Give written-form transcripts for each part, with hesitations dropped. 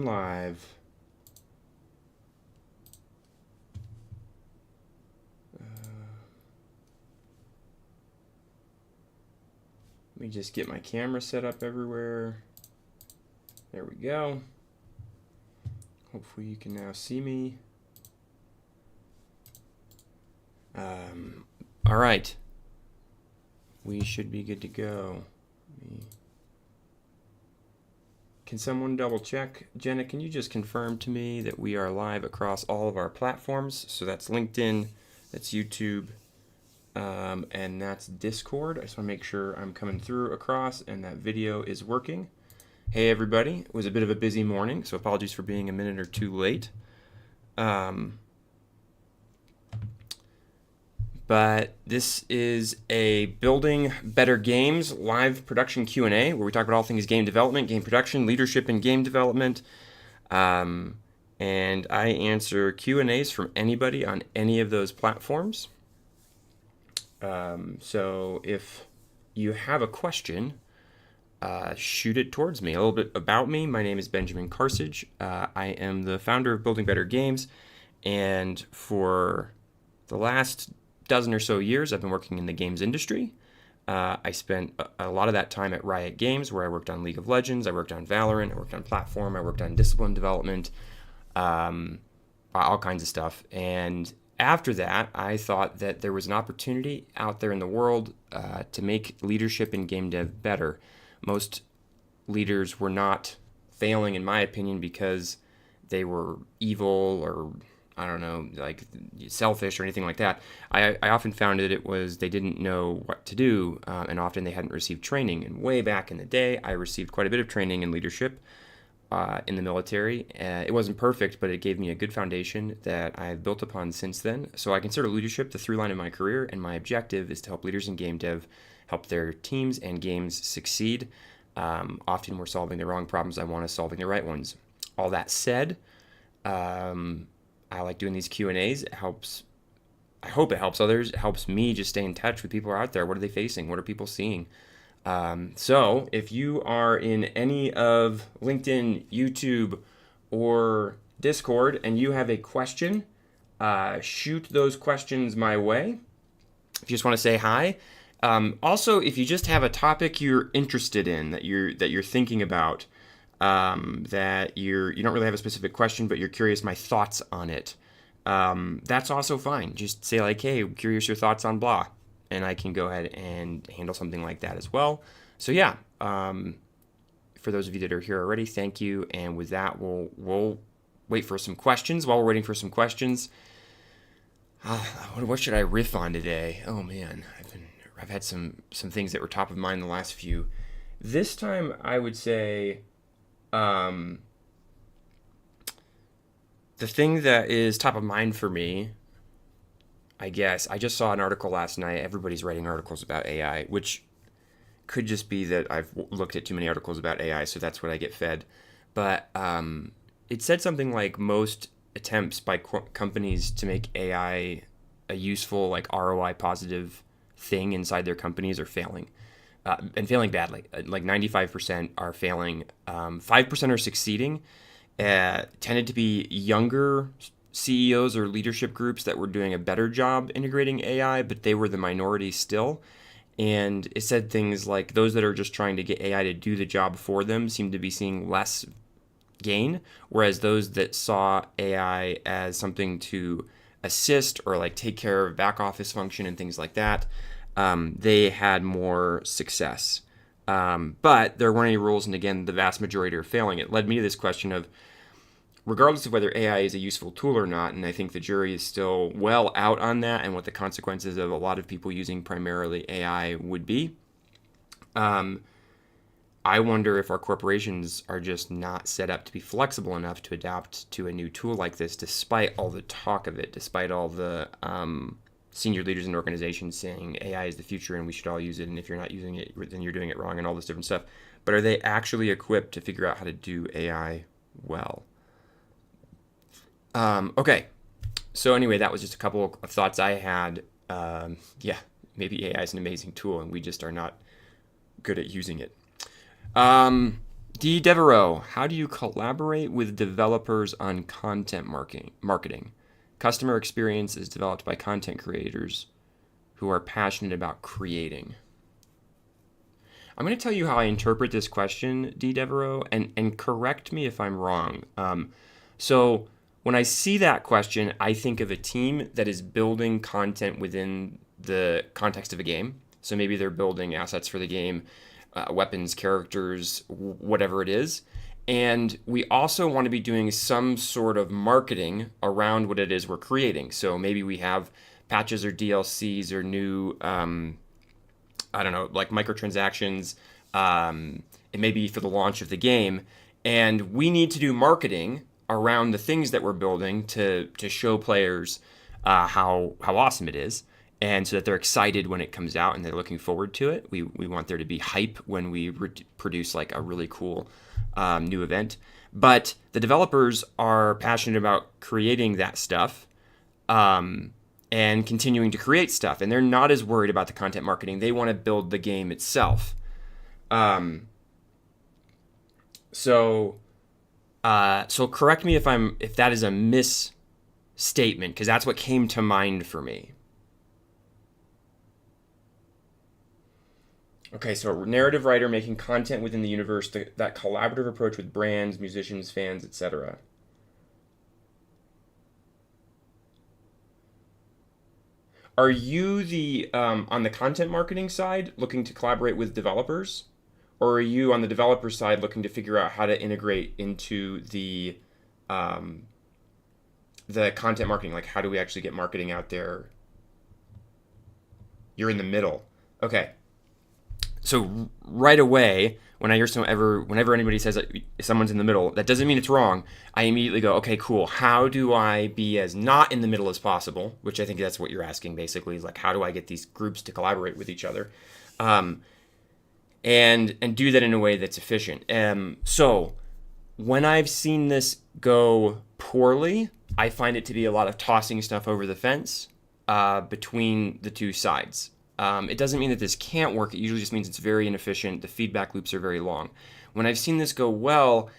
Live. Let me just get my camera set up everywhere. There we go. Hopefully you can now see me. All right. We should be good to go. Can someone double check? Jenna, can you just confirm to me that we are live across all of our platforms? So that's LinkedIn, that's YouTube, and that's Discord. I just want to make sure I'm coming through across and that video is working. Hey everybody, it was a bit of a busy morning, so apologies for being a minute or two late. But this is a Building Better Games live production Q&A where we talk about all things game development, game production, leadership in game development. And I answer Q&As from anybody on any of those platforms. So if you have a question, shoot it towards me. A little bit about me. My name is Benjamin Carcich. I am the founder of Building Better Games. And for the last dozen or so years, I've been working in the games industry. I spent a lot of that time at Riot Games, where I worked on League of Legends, I worked on Valorant, I worked on platform, I worked on discipline development, all kinds of stuff. And after that, I thought that there was an opportunity out there in the world to make leadership in game dev better. Most leaders were not failing, in my opinion, because they were evil or I don't know, like selfish or anything like that. I often found that it was they didn't know what to do, and often they hadn't received training. And way back in the day, I received quite a bit of training in leadership in the military. It wasn't perfect, but it gave me a good foundation that I've built upon since then. So I consider leadership the through line of my career, and my objective is to help leaders in game dev help their teams and games succeed. Often we're solving the wrong problems. I want us solving the right ones. All that said, I like doing these Q&As. It helps. I hope it helps others. It helps me just stay in touch with people who are out there. What are they facing? What are people seeing? So if you are in any of LinkedIn, YouTube, or Discord and you have a question, shoot those questions my way. If you just want to say hi. Also, if you just have a topic you're interested in, that you're thinking about, that you don't really have a specific question, but you're curious my thoughts on it, that's also fine. Just say like, hey, I'm curious your thoughts on blah, and I can go ahead and handle something like that as well. So yeah, for those of you that are here already, thank you. And with that, we'll wait for some questions. While we're waiting for some questions, what should I riff on today? Oh man, I've had some things that were top of mind the last few. This time, I would say, the thing that is top of mind for me, I guess, I just saw an article last night. Everybody's writing articles about AI, which could just be that I've looked at too many articles about AI, so that's what I get fed. But it said something like most attempts by companies to make AI a useful, like ROI positive thing inside their companies are failing. And failing badly. Like 95% are failing. 5% are succeeding. Tended to be younger CEOs or leadership groups that were doing a better job integrating AI, but they were the minority still. And it said things like those that are just trying to get AI to do the job for them seem to be seeing less gain, whereas those that saw AI as something to assist or like take care of back office function and things like that, they had more success. But there weren't any rules, and again, the vast majority are failing. It led me to this question of, regardless of whether AI is a useful tool or not, and I think the jury is still well out on that and what the consequences of a lot of people using primarily AI would be. I wonder if our corporations are just not set up to be flexible enough to adapt to a new tool like this, despite all the talk of it, despite all the senior leaders in organizations saying AI is the future and we should all use it, and if you're not using it, then you're doing it wrong, and all this different stuff. But are they actually equipped to figure out how to do AI well? Okay, so anyway, that was just a couple of thoughts I had. Yeah, maybe AI is an amazing tool and we just are not good at using it. D. Devereaux, how do you collaborate with developers on content marketing? Customer experience is developed by content creators who are passionate about creating. I'm going to tell you how I interpret this question, D. Devereaux, and correct me if I'm wrong. So when I see that question, I think of a team that is building content within the context of a game. So maybe they're building assets for the game, weapons, characters, whatever it is. And we also want to be doing some sort of marketing around what it is we're creating. So maybe we have patches or DLCs or new, I don't know, like microtransactions. It may be for the launch of the game. And we need to do marketing around the things that we're building to show players how awesome it is, and so that they're excited when it comes out and they're looking forward to it. We want there to be hype when we produce like a really cool new event. But the developers are passionate about creating that stuff and continuing to create stuff, and they're not as worried about the content marketing. They want to build the game itself. So correct me if that is a misstatement, because that's what came to mind for me. Okay, so narrative writer making content within the universe, that collaborative approach with brands, musicians, fans, etc. Are you the on the content marketing side looking to collaborate with developers, or are you on the developer side looking to figure out how to integrate into the content marketing? Like, how do we actually get marketing out there? You're in the middle. Okay. So right away, whenever anybody says that someone's in the middle, that doesn't mean it's wrong. I immediately go, okay, cool. How do I be as not in the middle as possible? Which I think that's what you're asking basically, is like, how do I get these groups to collaborate with each other, and do that in a way that's efficient. So when I've seen this go poorly, I find it to be a lot of tossing stuff over the fence between the two sides. It doesn't mean that this can't work. It usually just means it's very inefficient. The feedback loops are very long. When I've seen this go well,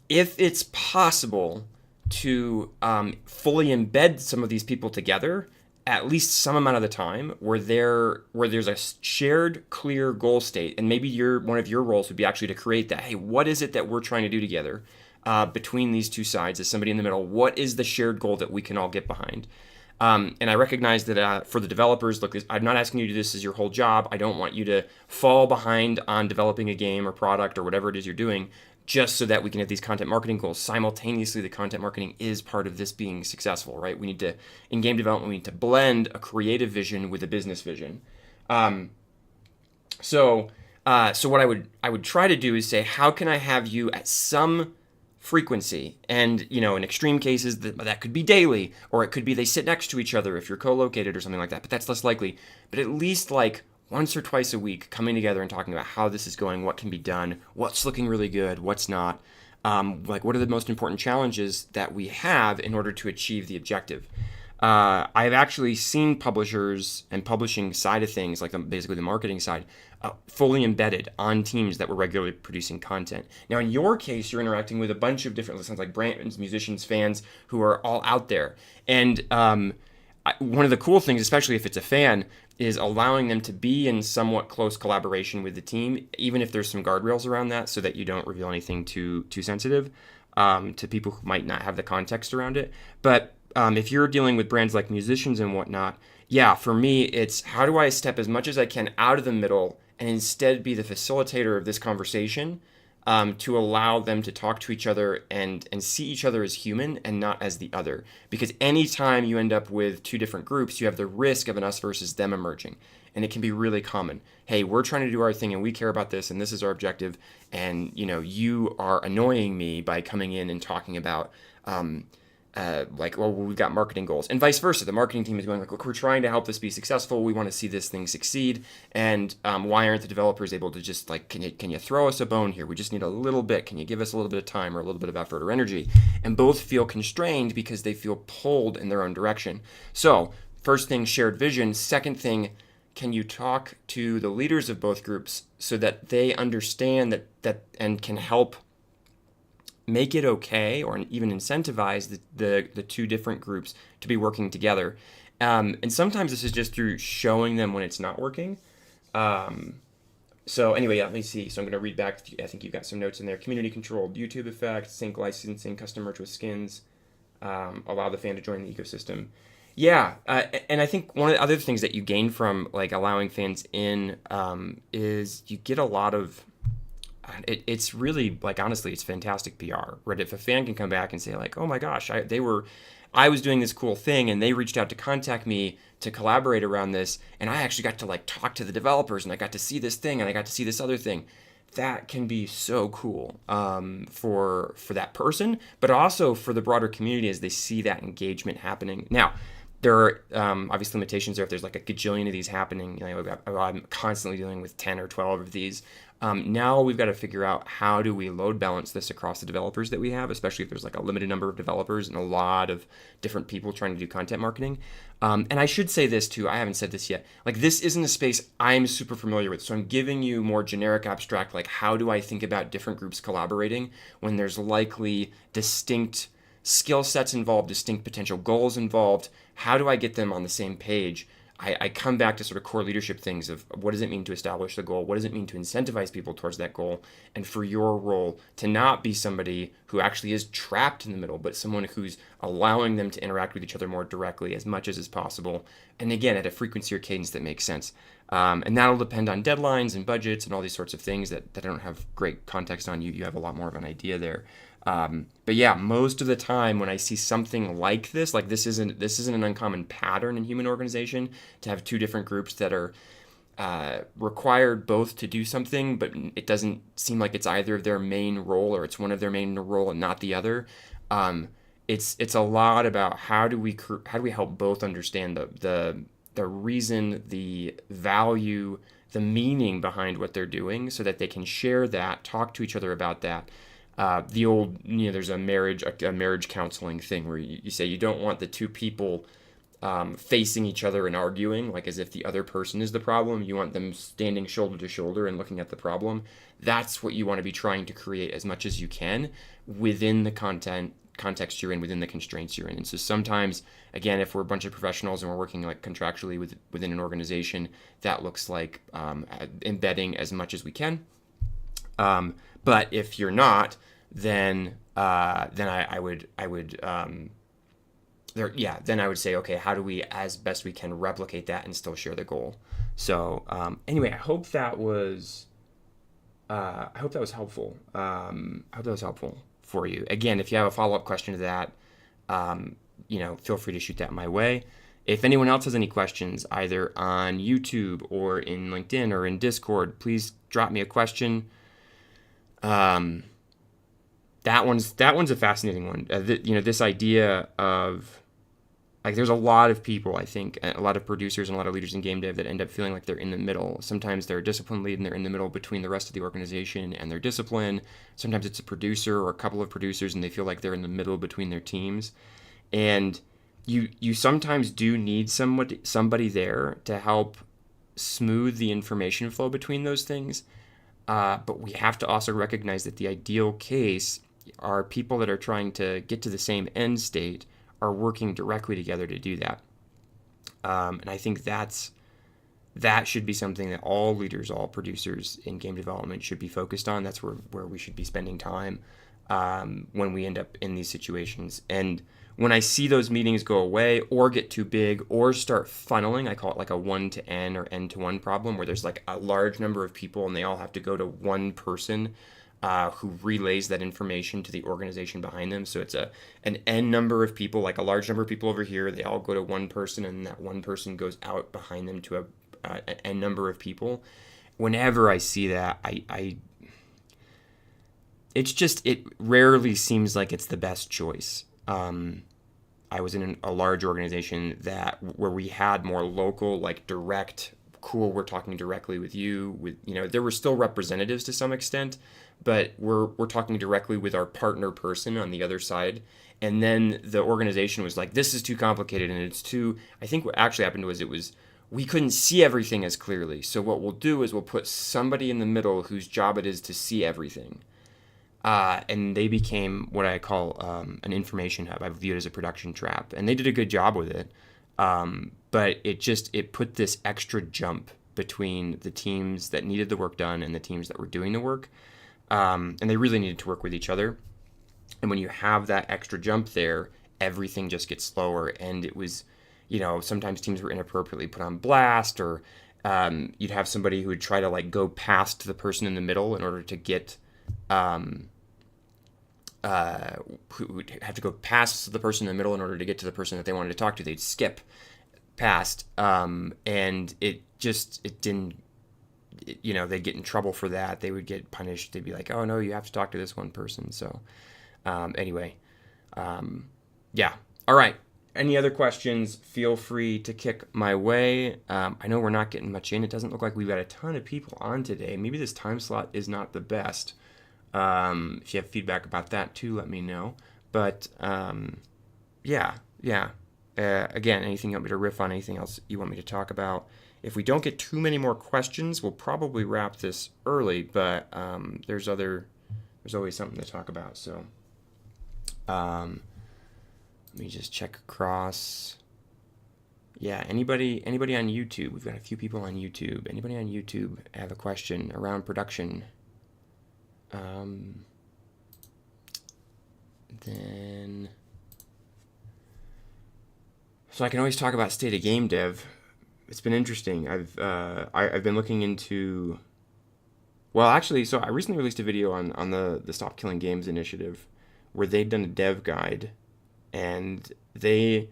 if it's possible to fully embed some of these people together, at least some amount of the time, where there's a shared, clear goal state, and maybe one of your roles would be actually to create that. Hey, what is it that we're trying to do together between these two sides as somebody in the middle? What is the shared goal that we can all get behind? And I recognize that for the developers, look, I'm not asking you to do this as your whole job. I don't want you to fall behind on developing a game or product or whatever it is you're doing, just so that we can have these content marketing goals. Simultaneously, the content marketing is part of this being successful, right? We need to, in game development, we need to blend a creative vision with a business vision. So what I would try to do is say, how can I have you at some frequency? And in extreme cases that could be daily, or it could be they sit next to each other if you're co-located or something like that, but that's less likely. But at least like once or twice a week, coming together and talking about how this is going, what can be done, what's looking really good, what's not, like what are the most important challenges that we have in order to achieve the objective. I've actually seen publishers and publishing side of things, like basically the marketing side, fully embedded on teams that were regularly producing content. Now, in your case, you're interacting with a bunch of different, sounds like brands, musicians, fans who are all out there. And one of the cool things, especially if it's a fan, is allowing them to be in somewhat close collaboration with the team, even if there's some guardrails around that, so that you don't reveal anything too sensitive to people who might not have the context around it. But if you're dealing with brands like musicians and whatnot, yeah, for me, it's how do I step as much as I can out of the middle and instead be the facilitator of this conversation, to allow them to talk to each other and see each other as human and not as the other. Because anytime you end up with two different groups, you have the risk of an us versus them emerging. And it can be really common. Hey, we're trying to do our thing and we care about this and this is our objective. And, you are annoying me by coming in and talking about, we've got marketing goals, and vice versa. The marketing team is going like, look, we're trying to help this be successful. We want to see this thing succeed. And why aren't the developers able to just like, can you throw us a bone here? We just need a little bit. Can you give us a little bit of time or a little bit of effort or energy? And both feel constrained because they feel pulled in their own direction. So first thing, shared vision. Second thing, can you talk to the leaders of both groups so that they understand that and can help make it okay or even incentivize the two different groups to be working together. And sometimes this is just through showing them when it's not working. So anyway, let me see. So I'm going to read back. I think you've got some notes in there. Community controlled YouTube effect, sync licensing, custom merch with skins, allow the fan to join the ecosystem. Yeah, and I think one of the other things that you gain from like allowing fans in is you get a lot of. It's really like honestly, it's fantastic PR. Right? If a fan can come back and say like, "Oh my gosh, I was doing this cool thing, and they reached out to contact me to collaborate around this, and I actually got to like talk to the developers, and I got to see this thing, and I got to see this other thing." That can be so cool for that person, but also for the broader community as they see that engagement happening. Now, there are obvious limitations there. If there's like a gajillion of these happening, I'm constantly dealing with 10 or 12 of these. Now we've got to figure out how do we load balance this across the developers that we have, especially if there's like a limited number of developers and a lot of different people trying to do content marketing. And I should say this too, I haven't said this yet. Like this isn't a space I'm super familiar with. So I'm giving you more generic abstract, like how do I think about different groups collaborating when there's likely distinct skill sets involved, distinct potential goals involved. How do I get them on the same page? I come back to sort of core leadership things of what does it mean to establish the goal? What does it mean to incentivize people towards that goal? And for your role to not be somebody who actually is trapped in the middle, but someone who's allowing them to interact with each other more directly as much as is possible. And again, at a frequency or cadence that makes sense. And that'll depend on deadlines and budgets and all these sorts of things that I don't have great context on. You have a lot more of an idea there. But yeah, most of the time when I see something like this isn't an uncommon pattern in human organization to have two different groups that are required both to do something, but it doesn't seem like it's either of their main role or it's one of their main role and not the other. It's a lot about how do we help both understand the reason, the value, the meaning behind what they're doing, so that they can share that, talk to each other about that. The old, there's a marriage counseling thing where you say you don't want the two people facing each other and arguing like as if the other person is the problem. You want them standing shoulder to shoulder and looking at the problem. That's what you want to be trying to create as much as you can within the context you're in, within the constraints you're in. And so sometimes, again, if we're a bunch of professionals and we're working like contractually within an organization, that looks like embedding as much as we can. But if you're not, then I would say, okay, how do we, as best we can, replicate that and still share the goal? So anyway, I hope that was helpful. I hope that was helpful for you. Again, if you have a follow-up question to that, feel free to shoot that my way. If anyone else has any questions, either on YouTube or in LinkedIn or in Discord, please drop me a question. That one's a fascinating one. This idea of like, there's a lot of people, I think, a lot of producers and a lot of leaders in game dev that end up feeling like they're in the middle. Sometimes they're a discipline lead and they're in the middle between the rest of the organization and their discipline. Sometimes it's a producer or a couple of producers and they feel like they're in the middle between their teams. And you sometimes do need somebody there to help smooth the information flow between those things. But we have to also recognize that the ideal case are people that are trying to get to the same end state are working directly together to do that. And I think that should be something that all leaders, all producers in game development should be focused on. That's where we should be spending time when we end up in these situations. And when I see those meetings go away or get too big or start funneling, I call it like a 1 to N or N to 1 problem, where there's like a large number of people and they all have to go to one person who relays that information to the organization behind them. So it's an N number of people, like a large number of people over here, they all go to one person and that one person goes out behind them to an N number of people. Whenever I see that, it rarely seems like it's the best choice. I was in a large organization where we had more local, like direct, cool, we're talking directly with you, there were still representatives to some extent, but we're talking directly with our partner person on the other side. And then the organization was like, this is too complicated and I think what actually happened was we couldn't see everything as clearly. So what we'll do is we'll put somebody in the middle whose job it is to see everything. And they became what I call an information hub. I view it as a production trap, and they did a good job with it. But it put this extra jump between the teams that needed the work done and the teams that were doing the work. And they really needed to work with each other. And when you have that extra jump there, everything just gets slower. And it was, sometimes teams were inappropriately put on blast, or you'd have somebody who would try to like go past the person in the middle in order to get who would have to go past the person in the middle in order to get to the person that they wanted to talk to. They'd skip past, and it didn't, they'd get in trouble for that. They would get punished. They'd be like, oh no, you have to talk to this one person. So anyway, yeah. All right. Any other questions, feel free to kick my way. I know we're not getting much in. It doesn't look like we've got a ton of people on today. Maybe this time slot is not the best. If you have feedback about that too, let me know. But yeah. Again, anything you want me to riff on, anything else you want me to talk about. If we don't get too many more questions, we'll probably wrap this early. But there's always something to talk about. So let me just check across. Yeah, anybody on YouTube? We've got a few people on YouTube. Anybody on YouTube have a question around production? Then, so I can always talk about state of game dev. It's been interesting. I've been looking into. Well, actually, so I recently released a video on the Stop Killing Games initiative, where they'd done a dev guide, and the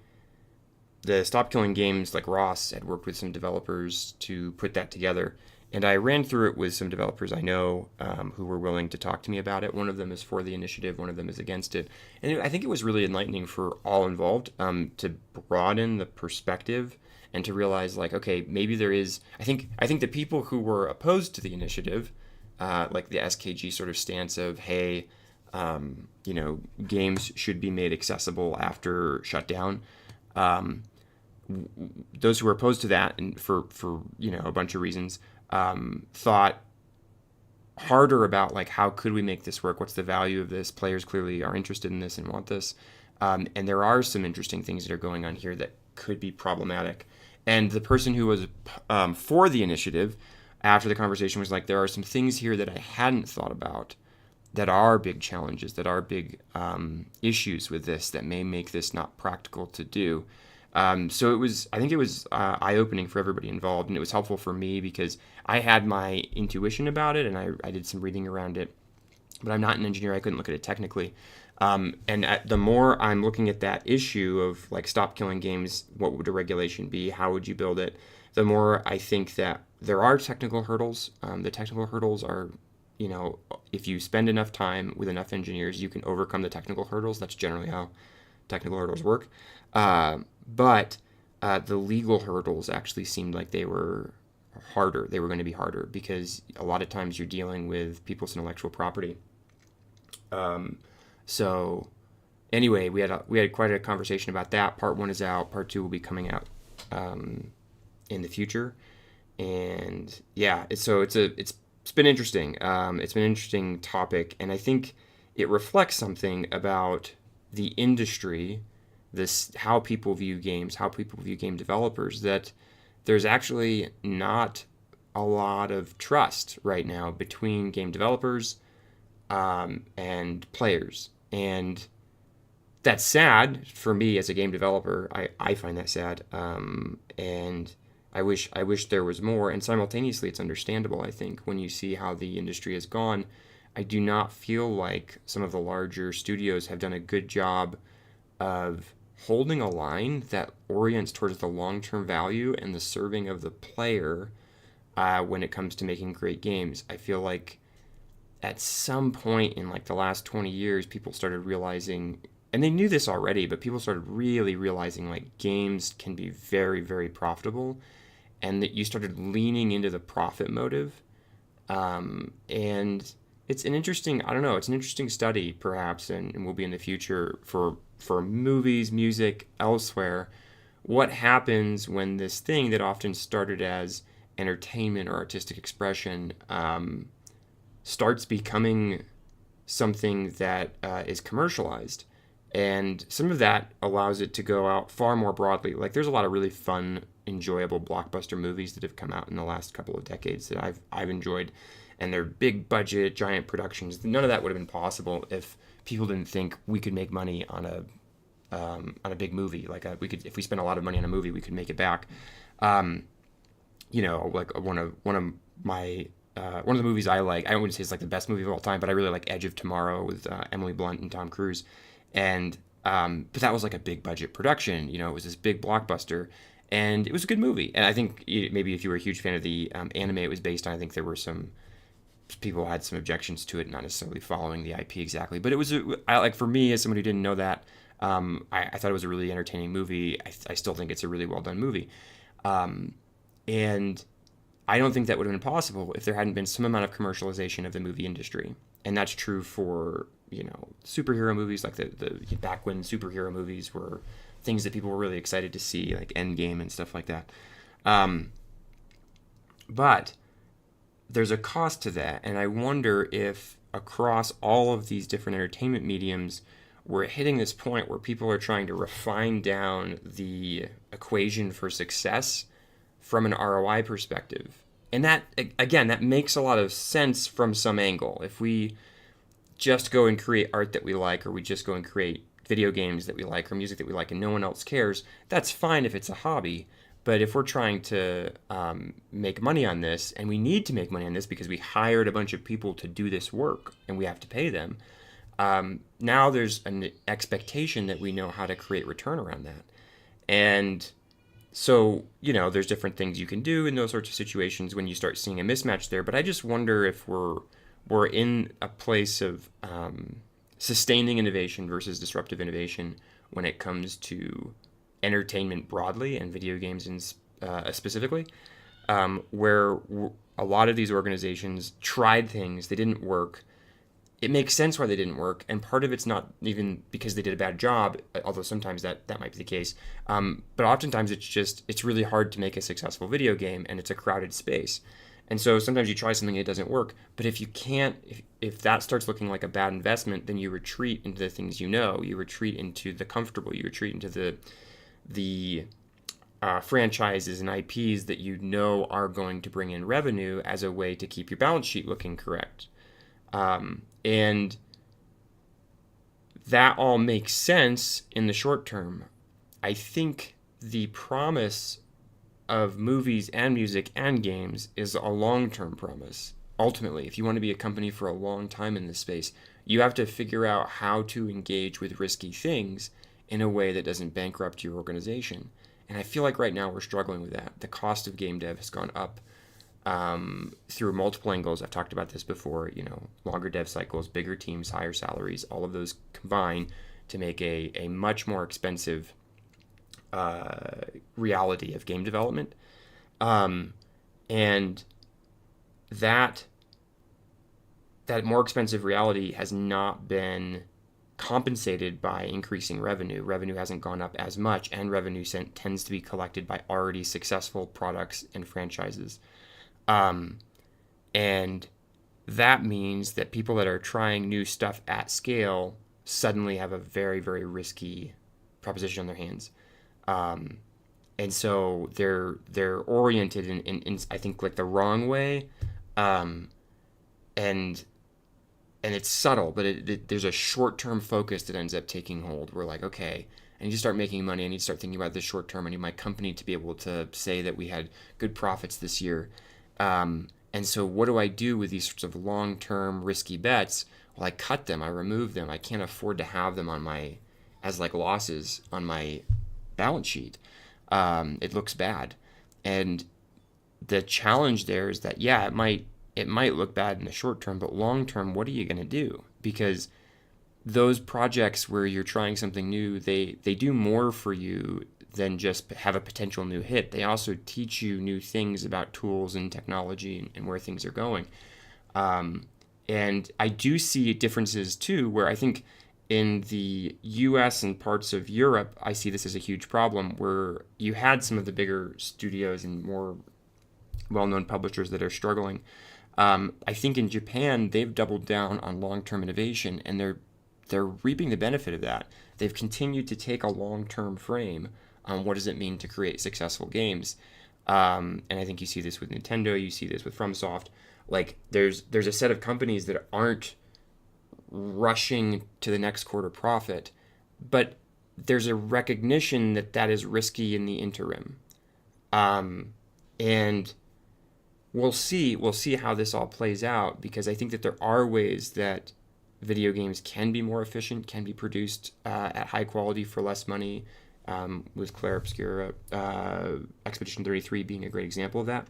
Stop Killing Games, like Ross, had worked with some developers to put that together. And I ran through it with some developers I know who were willing to talk to me about it. One of them is for the initiative, one of them is against it. And I think it was really enlightening for all involved to broaden the perspective and to realize, like, okay, maybe there is. I think the people who were opposed to the initiative, like the SKG sort of stance of, hey, games should be made accessible after shutdown. Those who were opposed to that, and for a bunch of reasons, thought harder about, like, how could we make this work? What's the value of this? Players clearly are interested in this and want this. And there are some interesting things that are going on here that could be problematic. And the person who was for the initiative after the conversation was like, there are some things here that I hadn't thought about that are big challenges, that are big issues with this that may make this not practical to do. So I think it was eye-opening for everybody involved, and it was helpful for me because I had my intuition about it, and I did some reading around it, but I'm not an engineer. I couldn't look at it technically. The more I'm looking at that issue of, like, stop killing games, what would a regulation be? How would you build it? The more I think that there are technical hurdles. The technical hurdles are, if you spend enough time with enough engineers, you can overcome the technical hurdles. That's generally how technical hurdles work. But the legal hurdles actually seemed like they were harder. They were going to be harder because a lot of times you're dealing with people's intellectual property. So anyway, we had quite a conversation about that. Part 1 is out. Part 2 will be coming out in the future. And yeah, it's been interesting. It's been an interesting topic, and I think it reflects something about the industry, how people view games, how people view game developers, that there's actually not a lot of trust right now between game developers and players. And that's sad for me as a game developer. I find that sad. And I wish there was more. And simultaneously, it's understandable, I think, when you see how the industry has gone. I do not feel like some of the larger studios have done a good job of holding a line that orients towards the long-term value and the serving of the player when it comes to making great games. I feel like at some point in, like, the last 20 years, people started realizing, and they knew this already, but people started really realizing, like, games can be very, very profitable, and that you started leaning into the profit motive. And it's an interesting, it's an interesting study, perhaps, and will be in the future for movies, music, elsewhere, what happens when this thing that often started as entertainment or artistic expression starts becoming something that is commercialized. And some of that allows it to go out far more broadly. Like there's a lot of really fun, enjoyable blockbuster movies that have come out in the last couple of decades that I've enjoyed, and they're big budget, giant productions. None of that would have been possible if people didn't think we could make money on a big movie. Like we could, if we spent a lot of money on a movie, we could make it back. Like one of the movies I like, I wouldn't say it's like the best movie of all time, but I really like Edge of Tomorrow with Emily Blunt and Tom Cruise. And but that was like a big budget production. It was this big blockbuster, and it was a good movie. And I think maybe if you were a huge fan of the anime it was based on, I think there were some people had some objections to it, not necessarily following the IP exactly. But it was like for me as someone who didn't know that, I thought it was a really entertaining movie. I still think it's a really well done movie, and I don't think that would have been possible if there hadn't been some amount of commercialization of the movie industry. And that's true for, superhero movies, like the back when superhero movies were things that people were really excited to see, like Endgame and stuff like that. But there's a cost to that, and I wonder if across all of these different entertainment mediums, we're hitting this point where people are trying to refine down the equation for success from an ROI perspective. And that, again, that makes a lot of sense from some angle. If we just go and create art that we like, or we just go and create video games that we like, or music that we like, and no one else cares, that's fine if it's a hobby. But if we're trying to make money on this, and we need to make money on this because we hired a bunch of people to do this work, and we have to pay them, now there's an expectation that we know how to create return around that. And so, there's different things you can do in those sorts of situations when you start seeing a mismatch there. But I just wonder if we're in a place of sustaining innovation versus disruptive innovation when it comes to entertainment broadly and video games specifically, where a lot of these organizations tried things, they didn't work. It makes sense why they didn't work, and part of it's not even because they did a bad job, although sometimes that might be the case. But oftentimes it's really hard to make a successful video game, and it's a crowded space. And so sometimes you try something, it doesn't work. But if you can't, if that starts looking like a bad investment, then you retreat into the things you retreat into the comfortable, you retreat into the franchises and IPs that are going to bring in revenue as a way to keep your balance sheet looking correct. And that all makes sense in the short term. I think the promise of movies and music and games is a long-term promise. Ultimately, if you want to be a company for a long time in this space, you have to figure out how to engage with risky things in a way that doesn't bankrupt your organization. And I feel like right now we're struggling with that. The cost of game dev has gone up through multiple angles. I've talked about this before, longer dev cycles, bigger teams, higher salaries, all of those combine to make a much more expensive reality of game development. And that more expensive reality has not been compensated by increasing revenue. Revenue hasn't gone up as much, and revenue tends to be collected by already successful products and franchises. And that means that people that are trying new stuff at scale suddenly have a very, very risky proposition on their hands. And so they're oriented in I think like the wrong way. And it's subtle, but there's a short-term focus that ends up taking hold. We're like, okay, I need to start making money. I need to start thinking about this short-term. I need my company to be able to say that we had good profits this year. And so what do I do with these sorts of long-term risky bets? Well, I cut them. I remove them. I can't afford to have them as losses on my balance sheet. It looks bad. And the challenge there is that, yeah, it might look bad in the short term, but long term, what are you going to do? Because those projects where you're trying something new, they do more for you than just have a potential new hit. They also teach you new things about tools and technology and where things are going. And I do see differences too, where I think in the US and parts of Europe, I see this as a huge problem where you had some of the bigger studios and more well-known publishers that are struggling. I think in Japan they've doubled down on long-term innovation, and they're reaping the benefit of that. They've continued to take a long-term frame on what does it mean to create successful games. And I think you see this with Nintendo, you see this with FromSoft. Like there's a set of companies that aren't rushing to the next quarter profit, but there's a recognition that that is risky in the interim. And we'll see how this all plays out, because I think that there are ways that video games can be more efficient, can be produced at high quality for less money, with Claire Obscura, Expedition 33 being a great example of that.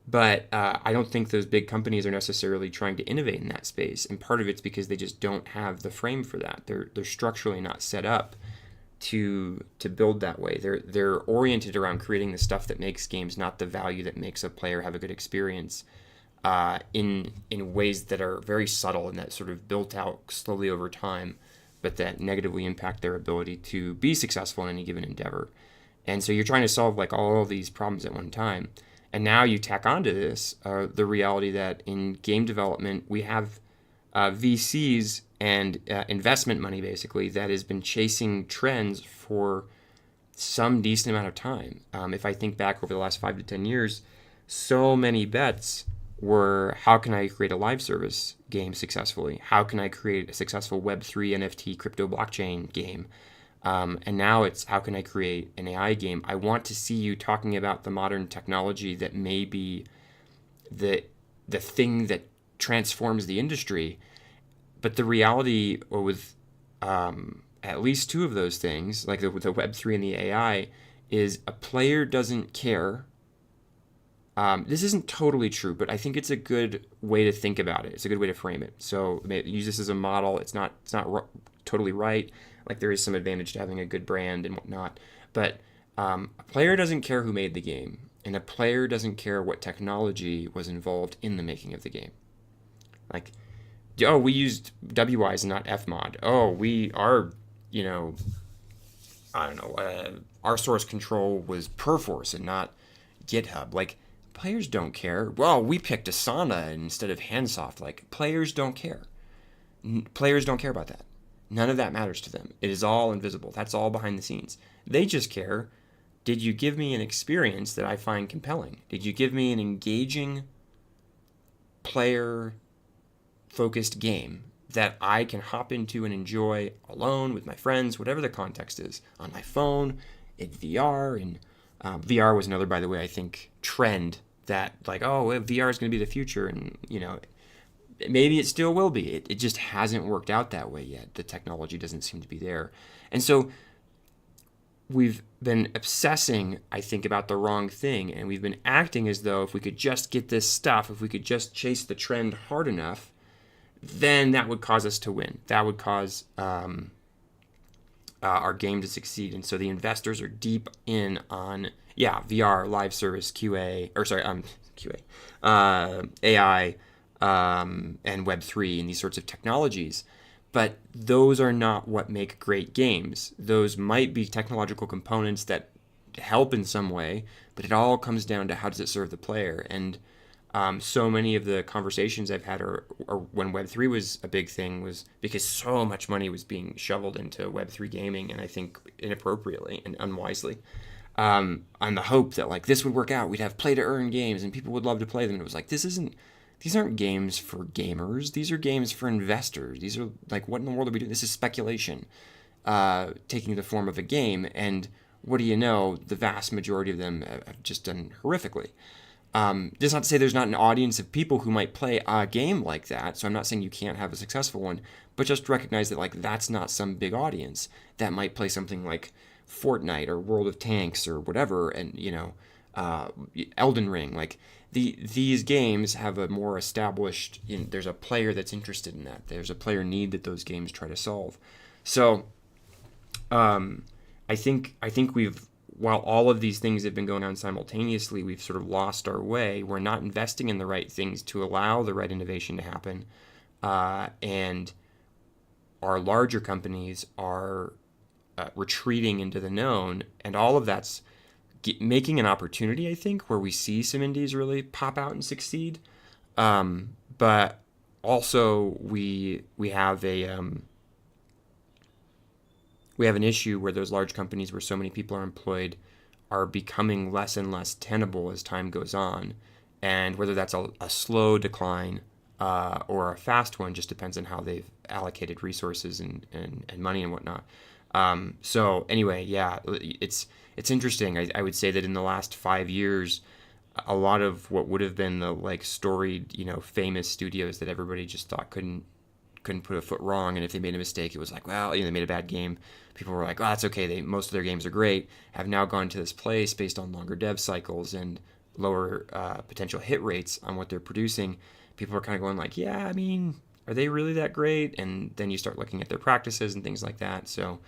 But I don't think those big companies are necessarily trying to innovate in that space, and part of it's because they just don't have the frame for that. They're structurally not set up to build that way. They're oriented around creating the stuff that makes games, not the value that makes a player have a good experience, in ways that are very subtle and that sort of built out slowly over time, but that negatively impact their ability to be successful in any given endeavor. And so you're trying to solve like all of these problems at one time. And now you tack onto this the reality that in game development we have VCs and investment money basically that has been chasing trends for some decent amount of time. If I think back over the last 5 to 10 years, so many bets were, how can I create a live service game successfully? How can I create a successful Web3 NFT crypto blockchain game? And now it's, how can I create an AI game? I want to see you talking about the modern technology that may be the thing that transforms the industry. But the reality with at least two of those things, like the Web3 and the AI, is a player doesn't care. This isn't totally true, but I think it's a good way to think about it. It's a good way to frame it. So use this as a model. It's not totally right. Like there is some advantage to having a good brand and whatnot. But a player doesn't care who made the game, and a player doesn't care what technology was involved in the making of the game. Like, oh, we used WIs and not Fmod. Oh, our source control was Perforce and not GitHub. Like, players don't care. Well, we picked Asana instead of Handsoft. Like, players don't care. Players don't care about that. None of that matters to them. It is all invisible. That's all behind the scenes. They just care, did you give me an experience that I find compelling? Did you give me an engaging, player-focused game that I can hop into and enjoy alone with my friends, whatever the context is, on my phone, in VR, and VR was another, by the way, I think, trend that, like, oh, VR is going to be the future, and, maybe it still will be. It just hasn't worked out that way yet. The technology doesn't seem to be there. And so we've been obsessing, I think, about the wrong thing, and we've been acting as though if we could just get this stuff, if we could just chase the trend hard enough, then that would cause us to win. That would cause our game to succeed. And so the investors are deep in on, VR, live service, QA, AI, and Web3 and these sorts of technologies. But those are not what make great games. Those might be technological components that help in some way, but it all comes down to how does it serve the player. And so many of the conversations I've had are when Web3 was a big thing was because so much money was being shoveled into Web3 gaming, and I think inappropriately and unwisely, on the hope that like this would work out. We'd have play-to-earn games and people would love to play them. And it was like, these aren't games for gamers. These are games for investors. These are like, what in the world are we doing? This is speculation taking the form of a game. And what do you know? The vast majority of them have just done horrifically. This is not to say there's not an audience of people who might play a game like that. So I'm not saying you can't have a successful one, but just recognize that like that's not some big audience that might play something like Fortnite or World of Tanks or whatever. And, Elden Ring, like, these games have a more established, there's a player that's interested in that. There's a player need that those games try to solve. So I think while all of these things have been going on simultaneously, we've sort of lost our way. We're not investing in the right things to allow the right innovation to happen. And our larger companies are retreating into the known, and all of that's making an opportunity, I think, where we see some indies really pop out and succeed. But also we have we have an issue where those large companies where so many people are employed are becoming less and less tenable as time goes on. And whether that's a slow decline or a fast one just depends on how they've allocated resources and money and whatnot. So anyway, yeah, it's interesting. I would say that in the last 5 years, a lot of what would have been the like storied, famous studios that everybody just thought couldn't put a foot wrong, and if they made a mistake, it was like, well, they made a bad game. People were like, oh, that's okay. Most of their games are great. Have now gone to this place based on longer dev cycles and lower potential hit rates on what they're producing. People are kind of going like, yeah, I mean, are they really that great? And then you start looking at their practices and things like that. So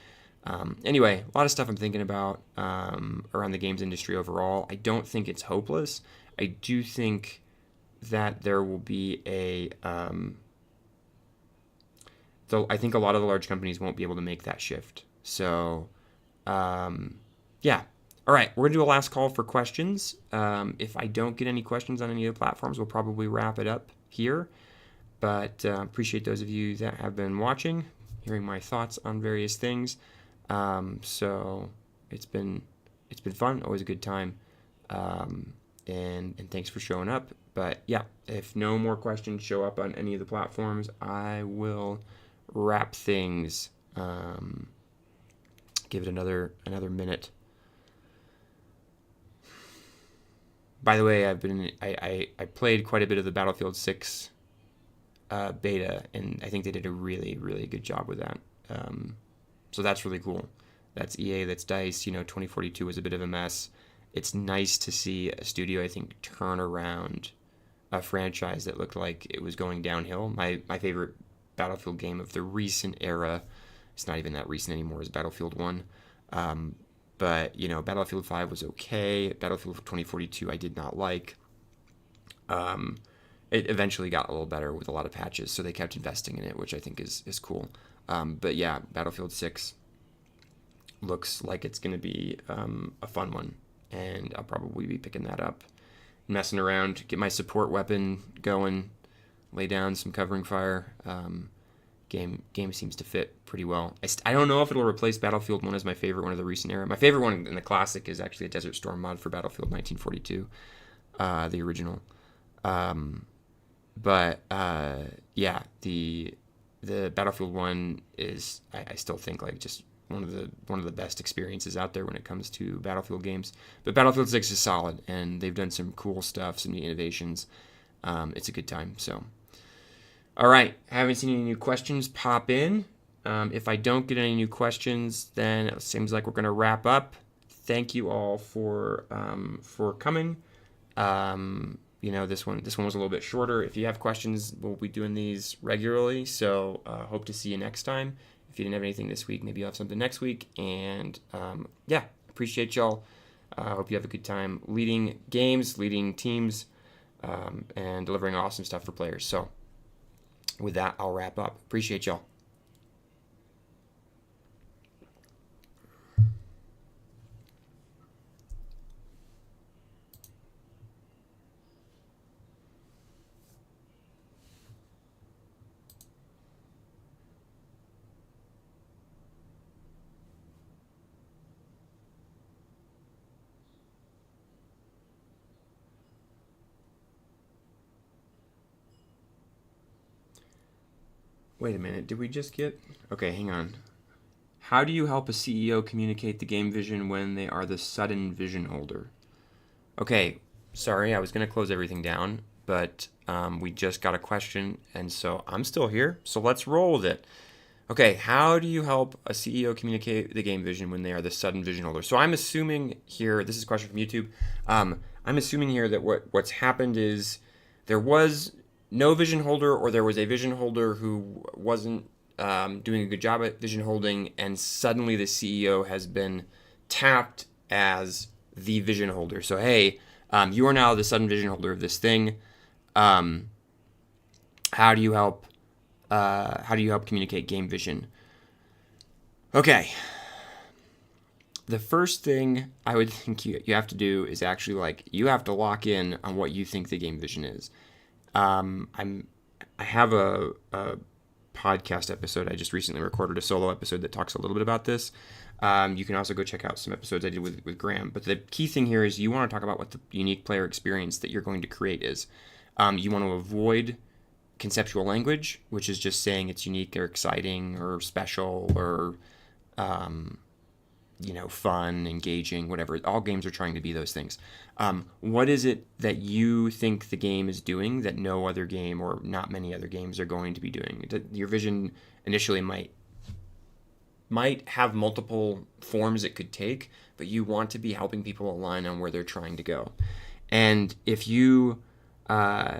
anyway, a lot of stuff I'm thinking about around the games industry overall. I don't think it's hopeless. I do think that there will be I think a lot of the large companies won't be able to make that shift. So, yeah. All right, we're going to do a last call for questions. If I don't get any questions on any of the platforms, we'll probably wrap it up here. But appreciate those of you that have been watching, hearing my thoughts on various things. So it's been fun, always a good time. And thanks for showing up. But yeah, if no more questions show up on any of the platforms, I will wrap things. Give it another minute. By the way, I played quite a bit of the Battlefield 6 beta, and I think they did a really, really good job with that. So that's really cool. That's EA, that's DICE. 2042 was a bit of a mess. It's nice to see a studio, I think, turn around a franchise that looked like it was going downhill. My favorite Battlefield game of the recent era, it's not even that recent anymore, is Battlefield 1. But, Battlefield 5 was okay. Battlefield 2042 I did not like. It eventually got a little better with a lot of patches, so they kept investing in it, which I think is cool. But yeah, Battlefield 6 looks like it's going to be a fun one, and I'll probably be picking that up, messing around, get my support weapon going, lay down some covering fire. Game seems to fit pretty well. I don't know if it'll replace Battlefield 1 as my favorite one of the recent era. My favorite one in the classic is actually a Desert Storm mod for Battlefield 1942, the original. But yeah, the Battlefield 1 is I still think like just one of the best experiences out there when it comes to Battlefield games. But Battlefield 6 is solid, and they've done some cool stuff, some neat innovations. It's a good time. So, all right, haven't seen any new questions pop in. If I don't get any new questions, then it seems like we're going to wrap up. Thank you all for coming. This one was a little bit shorter. If you have questions, we'll be doing these regularly. So hope to see you next time. If you didn't have anything this week, maybe you'll have something next week. And yeah, appreciate y'all. Hope you have a good time leading games, leading teams, and delivering awesome stuff for players. So with that, I'll wrap up. Appreciate y'all. Wait a minute, did we just get... Okay, hang on. How do you help a CEO communicate the game vision when they are the sudden vision holder? Okay, sorry, I was going to close everything down, but we just got a question, and so I'm still here, so let's roll with it. Okay, how do you help a CEO communicate the game vision when they are the sudden vision holder? So I'm assuming here, this is a question from YouTube, I'm assuming here that what's happened is there was no vision holder, or there was a vision holder who wasn't doing a good job at vision holding, and suddenly the CEO has been tapped as the vision holder. So, hey, you are now the sudden vision holder of this thing. How do you help How do you help communicate game vision? Okay. The first thing I would think you have to do is actually like you have to lock in on what you think the game vision is. I have a podcast episode I just recently recorded, a solo episode that talks a little bit about this. You can also go check out some episodes I did with Graham. But the key thing here is you want to talk about what the unique player experience that you're going to create is. You want to avoid conceptual language, which is just saying it's unique or exciting or special or fun, engaging, whatever. All games are trying to be those things. What is it that you think the game is doing that no other game or not many other games are going to be doing? Your vision initially might have multiple forms it could take, but you want to be helping people align on where they're trying to go. And if you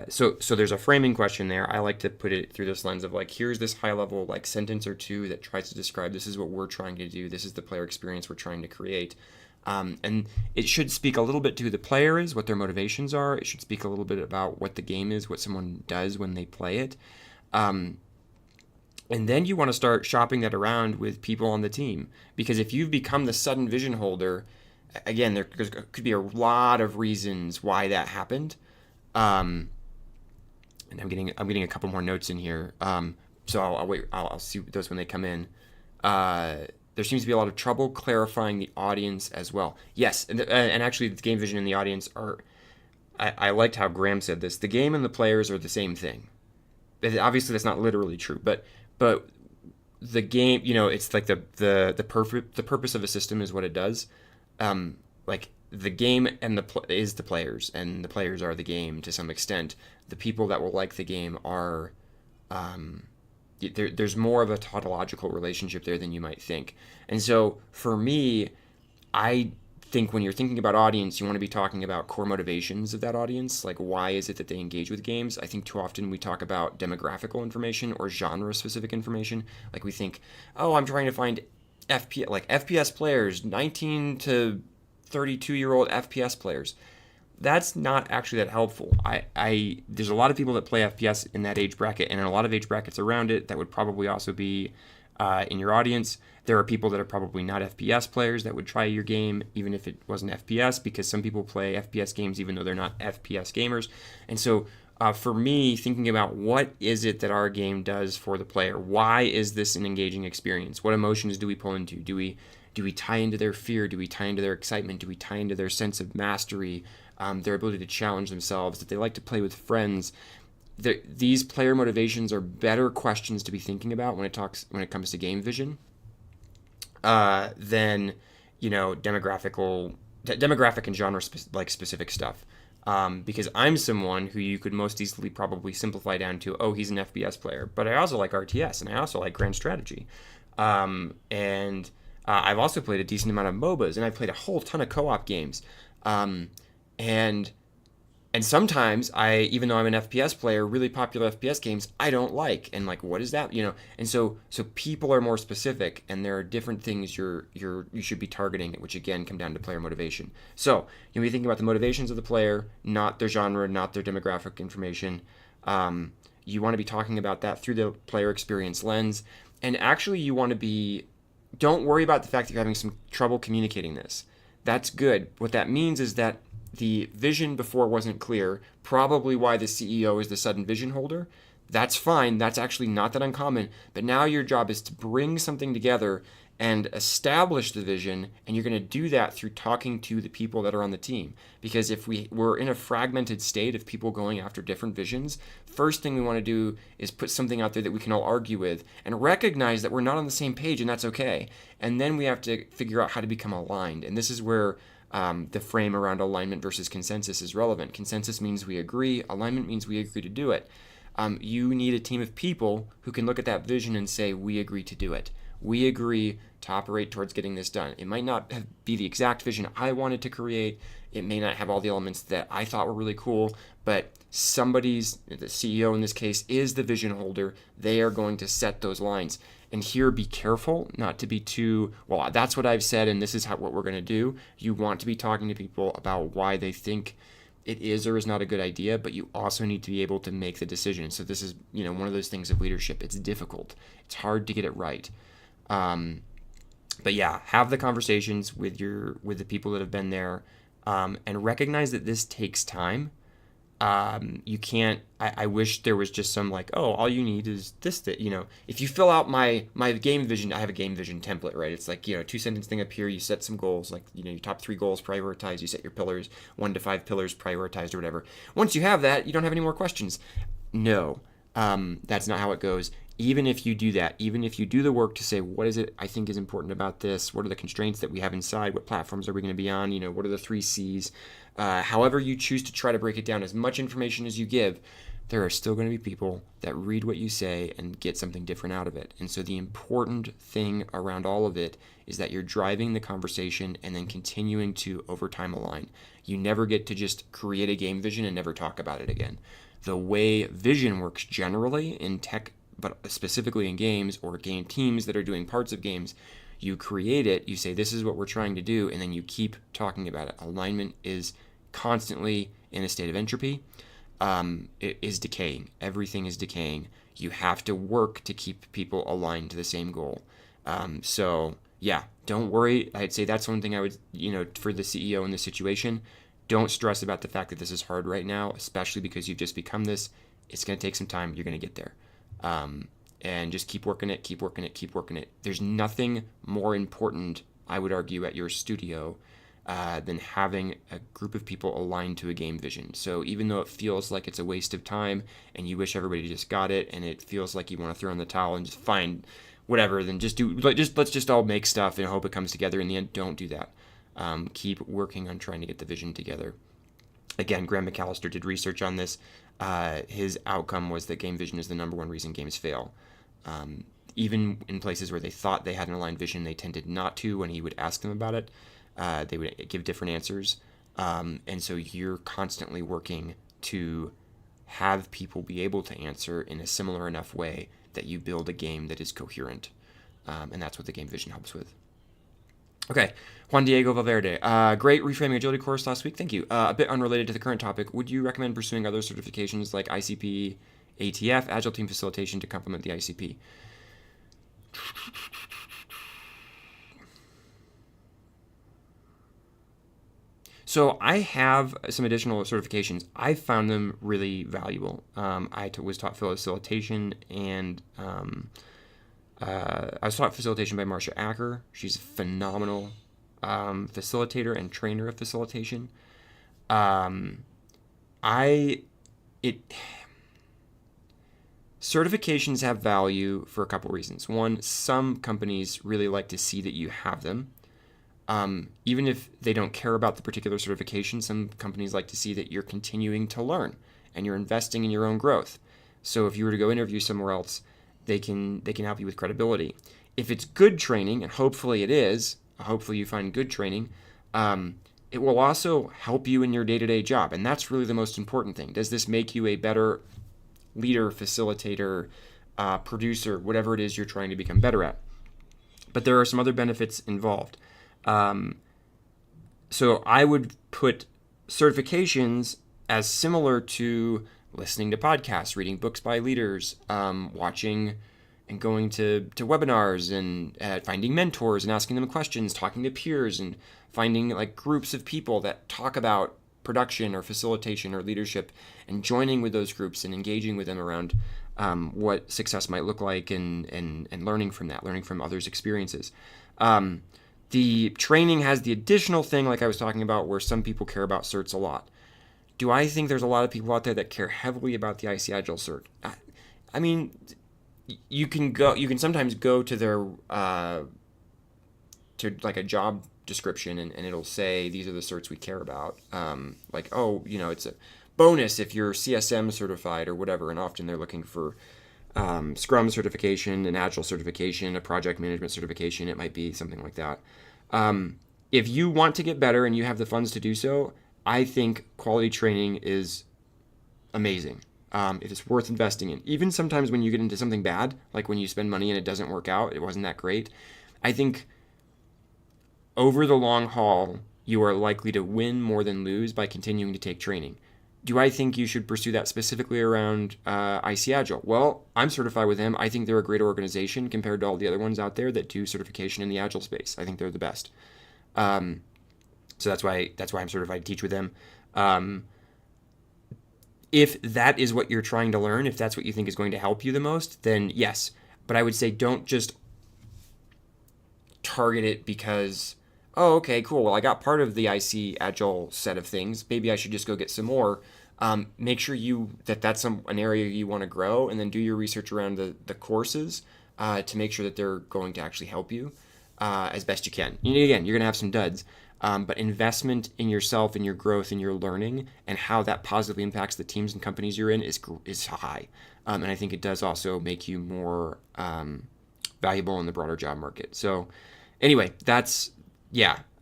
so there's a framing question there. I like to put it through this lens of like, here's this high level like sentence or two that tries to describe this is what we're trying to do. This is the player experience we're trying to create. And it should speak a little bit to who the player is, what their motivations are. It should speak a little bit about what the game is, what someone does when they play it. And then you want to start shopping that around with people on the team. Because if you've become the sudden vision holder, again, there could be a lot of reasons why that happened. And I'm getting a couple more notes in here. So I'll wait. I'll see those when they come in. There seems to be a lot of trouble clarifying the audience as well. Yes, and actually, the game vision and the audience are. I liked how Graham said this. The game and the players are the same thing. Obviously, that's not literally true, but the game, it's like the purpose of a system is what it does. Like the game and is the players, and the players are the game to some extent. The people that will like the game are. There's more of a tautological relationship there than you might think. And so for me, I think when you're thinking about audience, you want to be talking about core motivations of that audience. Like, why is it that they engage with games? I think too often we talk about demographical information or genre-specific information. Like we think, oh, I'm trying to find FPS players, 19 to 32-year-old FPS players. That's not actually that helpful. There's a lot of people that play FPS in that age bracket, and in a lot of age brackets around it that would probably also be in your audience. There are people that are probably not FPS players that would try your game even if it wasn't FPS, because some people play FPS games even though they're not FPS gamers. And so for me, thinking about what is it that our game does for the player? Why is this an engaging experience? What emotions do we pull into? Do we tie into their fear? Do we tie into their excitement? Do we tie into their sense of mastery? Their ability to challenge themselves, that they like to play with friends. These player motivations are better questions to be thinking about when it comes to game vision than demographic and genre specific stuff. Because I'm someone who you could most easily probably simplify down to, oh, he's an FPS player, but I also like RTS and I also like Grand Strategy, and I've also played a decent amount of MOBAs, and I've played a whole ton of co-op games. And sometimes even though I'm an FPS player, really popular FPS games, I don't like. And like, what is that? And so people are more specific, and there are different things you should be targeting, which again come down to player motivation. So you'll be thinking about the motivations of the player, not their genre, not their demographic information. You want to be talking about that through the player experience lens. And actually don't worry about the fact that you're having some trouble communicating this. That's good. What that means is that the vision before wasn't clear, probably why the CEO is the sudden vision holder. That's fine. That's actually not that uncommon. But now your job is to bring something together and establish the vision, and you're going to do that through talking to the people that are on the team. Because if we're in a fragmented state of people going after different visions, first thing we want to do is put something out there that we can all argue with and recognize that we're not on the same page, and that's okay. And then we have to figure out how to become aligned. And this is where the frame around alignment versus consensus is relevant. Consensus means we agree. Alignment means we agree to do it. You need a team of people who can look at that vision and say, we agree to do it. We agree to operate towards getting this done. It might not be the exact vision I wanted to create. It may not have all the elements that I thought were really cool, but the CEO in this case, is the vision holder. They are going to set those lines. And here, be careful not to be too, well, that's what I've said, and this is what we're going to do. You want to be talking to people about why they think it is or is not a good idea, but you also need to be able to make the decision. So this is, one of those things of leadership. It's difficult. It's hard to get it right. But yeah, have the conversations with the people that have been there, and recognize that this takes time. You can't. I wish there was just some like, oh, all you need is this. That if you fill out my game vision, I have a game vision template, right? It's like 2-sentence thing up here. You set some goals, like your top 3 goals prioritized. You set your pillars, 1 to 5 pillars prioritized or whatever. Once you have that, you don't have any more questions. No, that's not how it goes. Even if you do that, even if you do the work to say, what is it I think is important about this? What are the constraints that we have inside? What platforms are we going to be on? What are the 3 C's? However you choose to try to break it down, as much information as you give, there are still going to be people that read what you say and get something different out of it. And so the important thing around all of it is that you're driving the conversation and then continuing to, over time, align. You never get to just create a game vision and never talk about it again. The way vision works generally in tech, but specifically in games or game teams that are doing parts of games, you create it, you say, this is what we're trying to do, and then you keep talking about it. Alignment is constantly in a state of entropy. It is decaying. Everything is decaying. You have to work to keep people aligned to the same goal. So yeah, don't worry. I'd say that's one thing I would, for the CEO in this situation, don't stress about the fact that this is hard right now, especially because you've just become this. It's going to take some time. You're going to get there. And just keep working it, keep working it, keep working it. There's nothing more important, I would argue, at your studio than having a group of people aligned to a game vision. So even though it feels like it's a waste of time and you wish everybody just got it, and it feels like you want to throw in the towel and just find whatever, then let's just all make stuff and hope it comes together. In the end, don't do that. Keep working on trying to get the vision together. Again, Graham McAllister did research on this. His outcome was that game vision is the number 1 reason games fail. Even in places where they thought they had an aligned vision, they tended not to. When he would ask them about it, they would give different answers. And so you're constantly working to have people be able to answer in a similar enough way that you build a game that is coherent. And that's what the game vision helps with. Okay, Juan Diego Valverde. Great reframing agility course last week. Thank you. A bit unrelated to the current topic. Would you recommend pursuing other certifications like ICP, ATF, Agile Team Facilitation to complement the ICP? So I have some additional certifications. I found them really valuable. I was taught facilitation, and I was taught facilitation by Marcia Acker. She's a phenomenal facilitator and trainer of facilitation. Certifications have value for a couple reasons. One, some companies really like to see that you have them. Even if they don't care about the particular certification, some companies like to see that you're continuing to learn and you're investing in your own growth. So if you were to go interview somewhere else, they can help you with credibility. If it's good training, and hopefully it is, hopefully you find good training, it will also help you in your day-to-day job. And that's really the most important thing. Does this make you a better leader, facilitator, producer, whatever it is you're trying to become better at? But there are some other benefits involved. So I would put certifications as similar to listening to podcasts, reading books by leaders, watching and going to webinars, and finding mentors and asking them questions, talking to peers, and finding like groups of people that talk about production or facilitation or leadership, and joining with those groups and engaging with them around what success might look like, and learning from that, learning from others' experiences. The training has the additional thing, like I was talking about, where some people care about certs a lot. Do I think there's a lot of people out there that care heavily about the IC Agile cert? I mean, you can sometimes go to their to like a job description, and it'll say these are the certs we care about. Like, it's a bonus if you're CSM certified or whatever, and often they're looking for Scrum certification, an Agile certification, a project management certification. It might be something like that. If you want to get better and you have the funds to do so, I think quality training is amazing. It is worth investing in. Even sometimes when you get into something bad, like when you spend money and it doesn't work out, it wasn't that great. I think over the long haul, you are likely to win more than lose by continuing to take training. Do I think you should pursue that specifically around IC Agile? Well, I'm certified with them. I think they're a great organization compared to all the other ones out there that do certification in the Agile space. I think they're the best. So that's why I'm certified to teach with them. If that is what you're trying to learn, if that's what you think is going to help you the most, then yes. But I would say don't just target it because, oh, okay, cool. Well, I got part of the IC Agile set of things. Maybe I should just go get some more. Make sure that's an area you want to grow, and then do your research around the courses to make sure that they're going to actually help you as best you can. Again, you're going to have some duds. But investment in yourself and your growth and your learning and how that positively impacts the teams and companies you're in is high. And I think it does also make you more valuable in the broader job market. So anyway, that's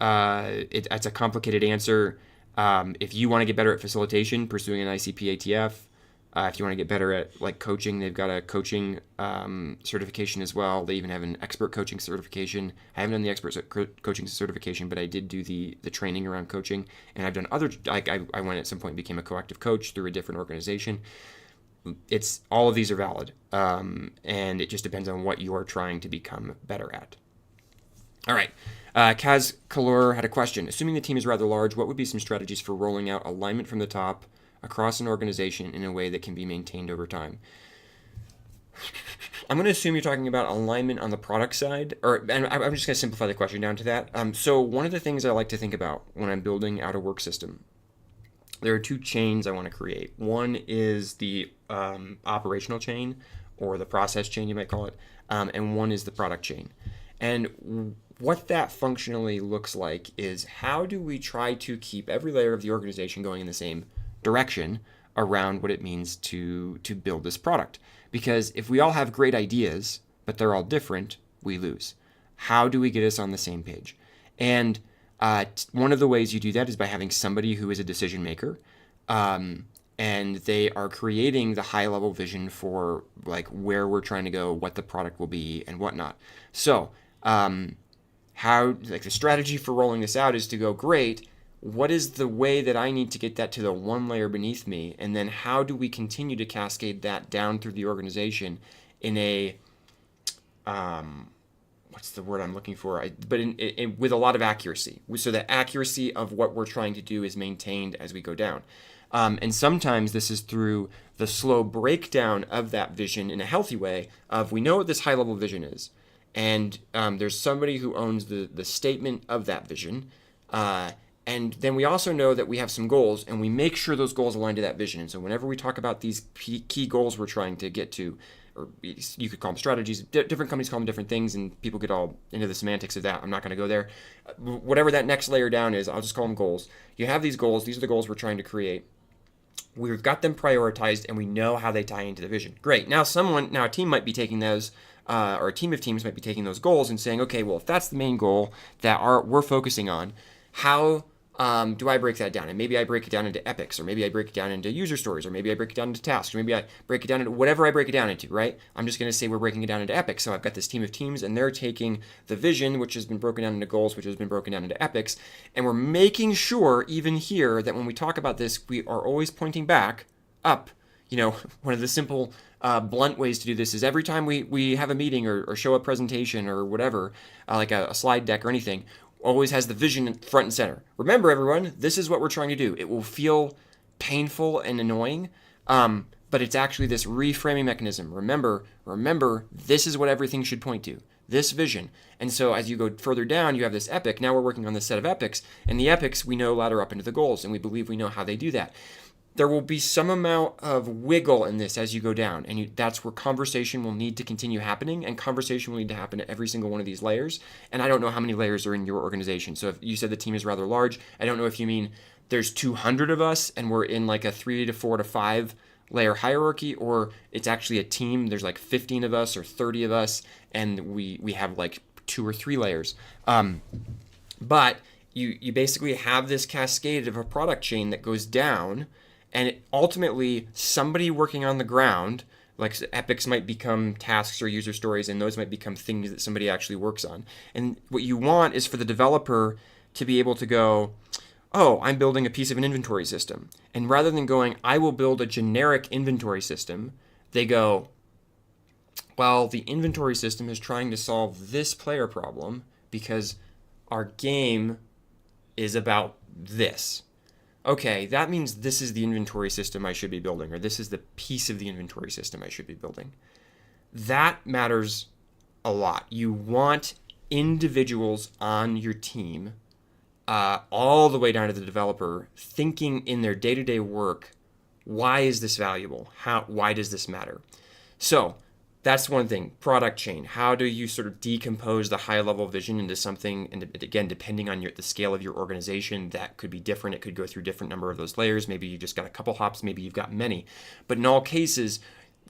a complicated answer. If you want to get better at facilitation, pursuing an ICP ATF. If you want to get better at like coaching, they've got a coaching certification as well. They even have an expert coaching certification. I haven't done the expert coaching certification, but I did do the training around coaching. And I've done other, like I went at some point and became a coactive coach through a different organization. All of these are valid. And it just depends on what you are trying to become better at. All right. Kaz Kalur had a question. Assuming the team is rather large, what would be some strategies for rolling out alignment from the top across an organization in a way that can be maintained over time? I'm going to assume you're talking about alignment on the product side, and I'm just going to simplify the question down to that. So one of the things I like to think about when I'm building out a work system, there are two chains I want to create. One is the operational chain, or the process chain, you might call it, and one is the product chain. And what that functionally looks like is, how do we try to keep every layer of the organization going in the same direction around what it means to build this product? Because if we all have great ideas, but they're all different, we lose. How do we get us on the same page? And one of the ways you do that is by having somebody who is a decision maker, and they are creating the high level vision for like where we're trying to go, what the product will be, and whatnot. So how, like, the strategy for rolling this out is to go, great, what is the way that I need to get that to the one layer beneath me? And then how do we continue to cascade that down through the organization in a, what's the word I'm looking for? With a lot of accuracy. So the accuracy of what we're trying to do is maintained as we go down. And sometimes this is through the slow breakdown of that vision in a healthy way of, we know what this high level vision is. And there's somebody who owns the statement of that vision. And then we also know that we have some goals, and we make sure those goals align to that vision. And so whenever we talk about these key goals we're trying to get to, or you could call them strategies, different companies call them different things, and people get all into the semantics of that. I'm not going to go there. Whatever that next layer down is, I'll just call them goals. You have these goals. These are the goals we're trying to create. We've got them prioritized, and we know how they tie into the vision. Great. Now a team might be taking those, or a team of teams might be taking those goals and saying, okay, well, if that's the main goal that we're focusing on, how do I break that down? And maybe I break it down into epics, or maybe I break it down into user stories, or maybe I break it down into tasks, or maybe I break it down into whatever I break it down into, right? I'm just going to say we're breaking it down into epics. So I've got this team of teams, and they're taking the vision, which has been broken down into goals, which has been broken down into epics. And we're making sure, even here, that when we talk about this, we are always pointing back up. One of the simple, blunt ways to do this is every time we have a meeting or show a presentation or whatever, like a slide deck or anything, always has the vision front and center. Remember, everyone, this is what we're trying to do. It will feel painful and annoying, but it's actually this reframing mechanism. Remember, this is what everything should point to, this vision. And so as you go further down, you have this epic. Now we're working on this set of epics, and the epics we know ladder up into the goals, and we believe we know how they do that. There will be some amount of wiggle in this as you go down, and that's where conversation will need to continue happening, and conversation will need to happen at every single one of these layers. And I don't know how many layers are in your organization. So if you said the team is rather large, I don't know if you mean there's 200 of us and we're in like a 3 to 4 to 5 layer hierarchy, or it's actually a team, there's like 15 of us or 30 of us, and we have like 2 or 3 layers. But you basically have this cascade of a product chain that goes down. And ultimately, somebody working on the ground, like epics might become tasks or user stories, and those might become things that somebody actually works on. And what you want is for the developer to be able to go, oh, I'm building a piece of an inventory system. And rather than going, I will build a generic inventory system, they go, well, the inventory system is trying to solve this player problem because our game is about this. Okay, that means this is the inventory system I should be building, or this is the piece of the inventory system I should be building. That matters a lot. You want individuals on your team, all the way down to the developer, thinking in their day-to-day work, why is this valuable? Why does this matter? So that's one thing. Product chain. How do you sort of decompose the high-level vision into something? And again, depending on the scale of your organization, that could be different. It could go through a different number of those layers. Maybe you just got a couple hops. Maybe you've got many. But in all cases,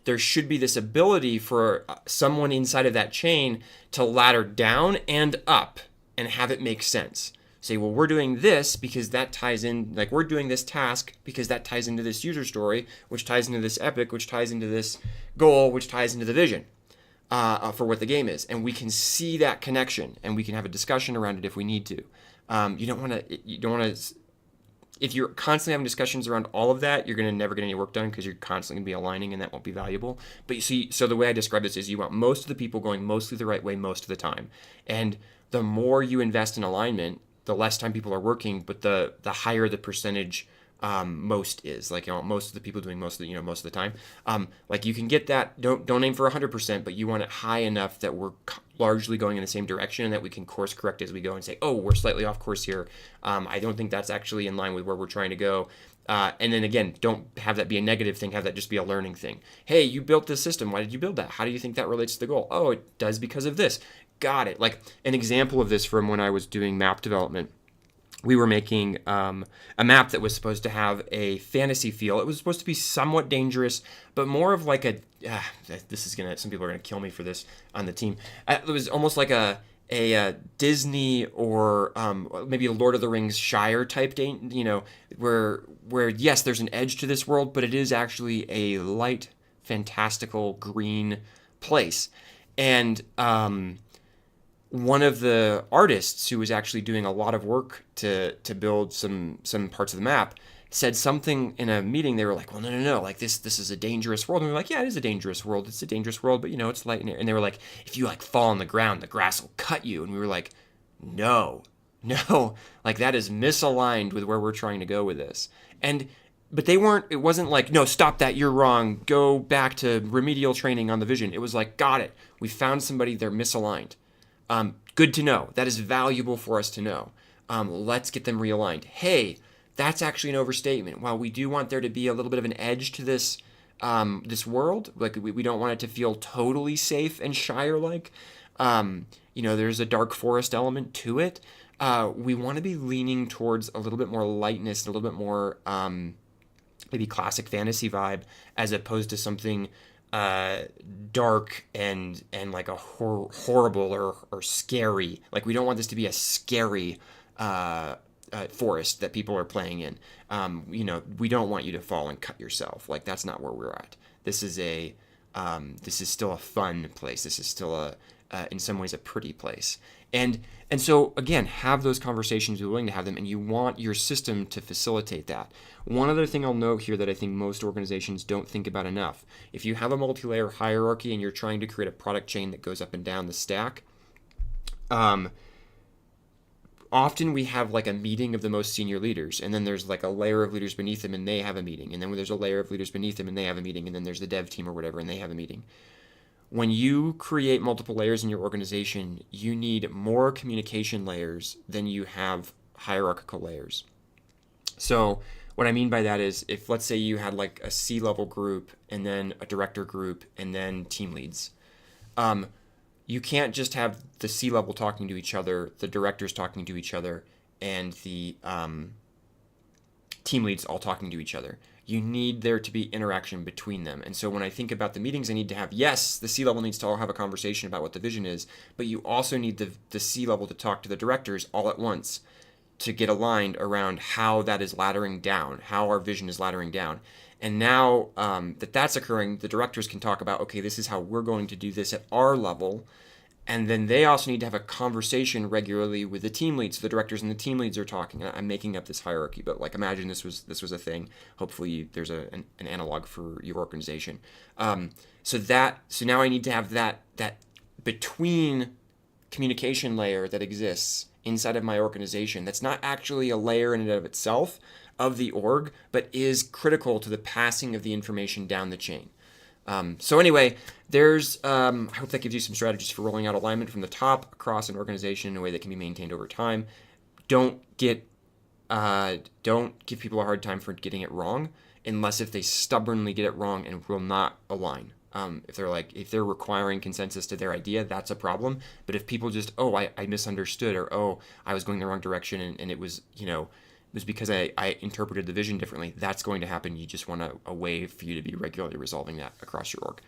there should be this ability for someone inside of that chain to ladder down and up and have it make sense. Say, well, we're doing this because that ties in, like we're doing this task because that ties into this user story, which ties into this epic, which ties into this goal, which ties into the vision for what the game is. And we can see that connection, and we can have a discussion around it if we need to. You don't want to, if you're constantly having discussions around all of that, you're going to never get any work done because you're constantly going to be aligning, and that won't be valuable. But you see, so the way I describe this is you want most of the people going mostly the right way most of the time. And the more you invest in alignment, the less time people are working, but the higher the percentage most is. Like, most of the people doing most of the time. Like, you can get that. Don't aim for 100%, but you want it high enough that we're largely going in the same direction, and that we can course correct as we go and say, oh, we're slightly off course here. I don't think that's actually in line with where we're trying to go. And then again, don't have that be a negative thing. Have that just be a learning thing. Hey, you built this system. Why did you build that? How do you think that relates to the goal? Oh, it does because of this. Got it. Like, an example of this from when I was doing map development, we were making a map that was supposed to have a fantasy feel. It was supposed to be somewhat dangerous, but more of like some people are gonna kill me for this on the team. It was almost like a Disney or maybe a Lord of the Rings Shire type, where yes, there's an edge to this world, but it is actually a light, fantastical green place. And one of the artists who was actually doing a lot of work to build some parts of the map said something in a meeting. They were like, well, no, like this is a dangerous world. And we were like, yeah, it is a dangerous world. It's a dangerous world, but it's light in here. And they were like, if you like fall on the ground, the grass will cut you. And we were like, no, like that is misaligned with where we're trying to go with this. But it wasn't like, no, stop that, you're wrong, go back to remedial training on the vision. It was like, got it. We found somebody, they're misaligned. Good to know. That is valuable for us to know. Let's get them realigned. Hey, that's actually an overstatement. While we do want there to be a little bit of an edge to this world, like we don't want it to feel totally safe and Shire-like. There's a dark forest element to it. We want to be leaning towards a little bit more lightness, a little bit more maybe classic fantasy vibe, as opposed to something dark and like a horrible or scary. Like, we don't want this to be a scary forest that people are playing in. We don't want you to fall and cut yourself. Like, that's not where we're at. This is still a fun place. This is still in some ways a pretty place. And so again, have those conversations. You're willing to have them, and you want your system to facilitate that. One other thing I'll note here that I think most organizations don't think about enough: if you have a multi-layer hierarchy and you're trying to create a product chain that goes up and down the stack, often we have like a meeting of the most senior leaders, and then there's like a layer of leaders beneath them and they have a meeting, and then there's a layer of leaders beneath them and they have a meeting, and then there's the dev team or whatever and they have a meeting. When you create multiple layers in your organization, you need more communication layers than you have hierarchical layers. So what I mean by that is, if let's say you had like a C-level group and then a director group and then team leads, you can't just have the C-level talking to each other, the directors talking to each other, and the team leads all talking to each other. You need there to be interaction between them. And so when I think about the meetings I need to have, yes, the C-level needs to all have a conversation about what the vision is, but you also need the C-level to talk to the directors all at once to get aligned around how that is laddering down, how our vision is laddering down. And now that's occurring, the directors can talk about, okay, this is how we're going to do this at our level. And then they also need to have a conversation regularly with the team leads. So the directors and the team leads are talking. I'm making up this hierarchy, but like imagine this was a thing. Hopefully there's an analog for your organization. So now I need to have that between communication layer that exists inside of my organization. That's not actually a layer in and of itself of the org, but is critical to the passing of the information down the chain. So anyway, I hope that gives you some strategies for rolling out alignment from the top across an organization in a way that can be maintained over time. Don't give people a hard time for getting it wrong, unless if they stubbornly get it wrong and will not align. If they're requiring consensus to their idea, that's a problem. But if people just, I misunderstood, or I was going the wrong direction, and it was, it was because I interpreted the vision differently, that's going to happen. You just want a way for you to be regularly resolving that across your org.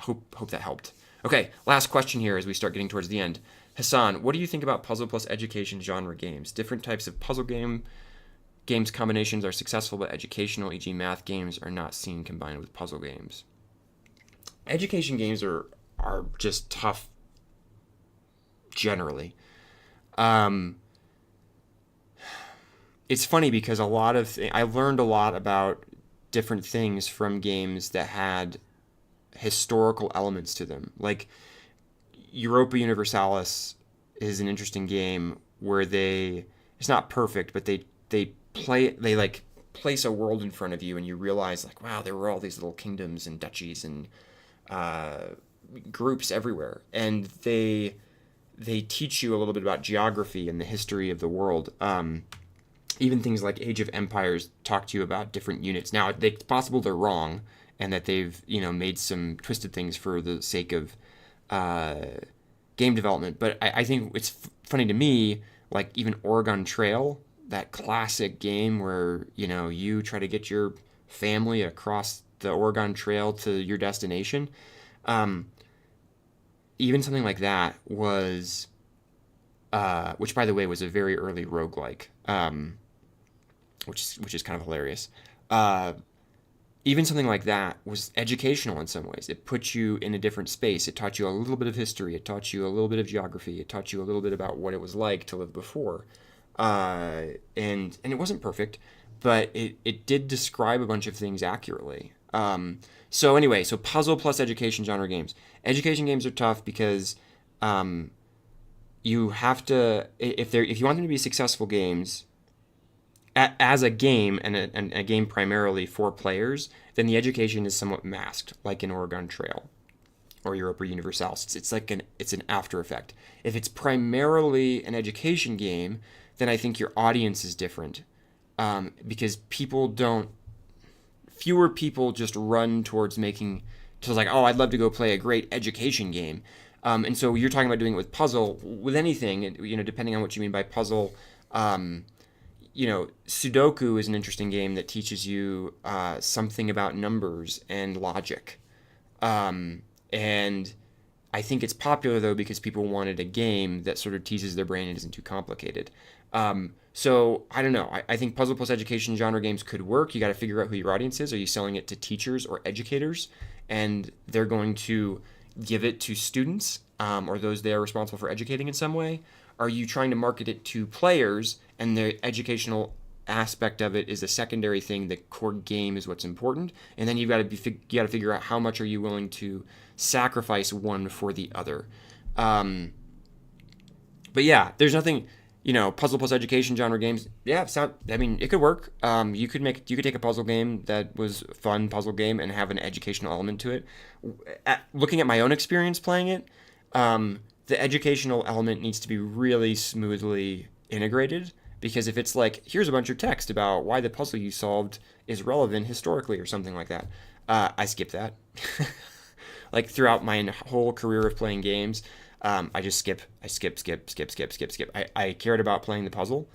Hope that helped. Okay, last question here as we start getting towards the end. Hassan, what do you think about puzzle plus education genre games? Different types of puzzle games combinations are successful, but educational, e.g. math games, are not seen combined with puzzle games. Education games are just tough generally. It's funny because I learned a lot about different things from games that had historical elements to them. Like Europa Universalis is an interesting game where it's not perfect, but they place a world in front of you, and you realize like, wow, there were all these little kingdoms and duchies and groups everywhere, and they teach you a little bit about geography and the history of the world. Even things like Age of Empires talk to you about different units. Now, it's possible they're wrong, and that they've made some twisted things for the sake of game development. But I think it's funny to me, like even Oregon Trail, that classic game where you try to get your family across the Oregon Trail to your destination. Even something like that was, which by the way was a very early roguelike, which is kind of hilarious. Even something like that was educational in some ways. It put you in a different space. It taught you a little bit of history. It taught you a little bit of geography. It taught you a little bit about what it was like to live before. And it wasn't perfect, but it did describe a bunch of things accurately. So anyway, puzzle plus education genre games. Education games are tough because you have to, if you want them to be successful games, as a game and a game primarily for players, then the education is somewhat masked, like in Oregon Trail or Europa Universalis. It's an after effect. If it's primarily an education game, then I think your audience is different, because fewer people just run towards I'd love to go play a great education game. And so you're talking about doing it with puzzle, with anything, depending on what you mean by puzzle. Sudoku is an interesting game that teaches you something about numbers and logic. And I think it's popular, though, because people wanted a game that sort of teases their brain and isn't too complicated. So I don't know. I think puzzle plus education genre games could work. You got to figure out who your audience is. Are you selling it to teachers or educators? And they're going to give it to students, or those they are responsible for educating in some way? Are you trying to market it to players, and the educational aspect of it is a secondary thing? The core game is what's important, and then you got to figure out how much are you willing to sacrifice one for the other. But yeah, there's nothing. Puzzle plus education genre games. Yeah, it could work. You could take a puzzle game that was a fun puzzle game and have an educational element to it. Looking at my own experience playing it, the educational element needs to be really smoothly integrated, because if it's like, here's a bunch of text about why the puzzle you solved is relevant historically or something like that, I skip that. Like throughout my whole career of playing games, I just skip. I cared about playing the puzzle.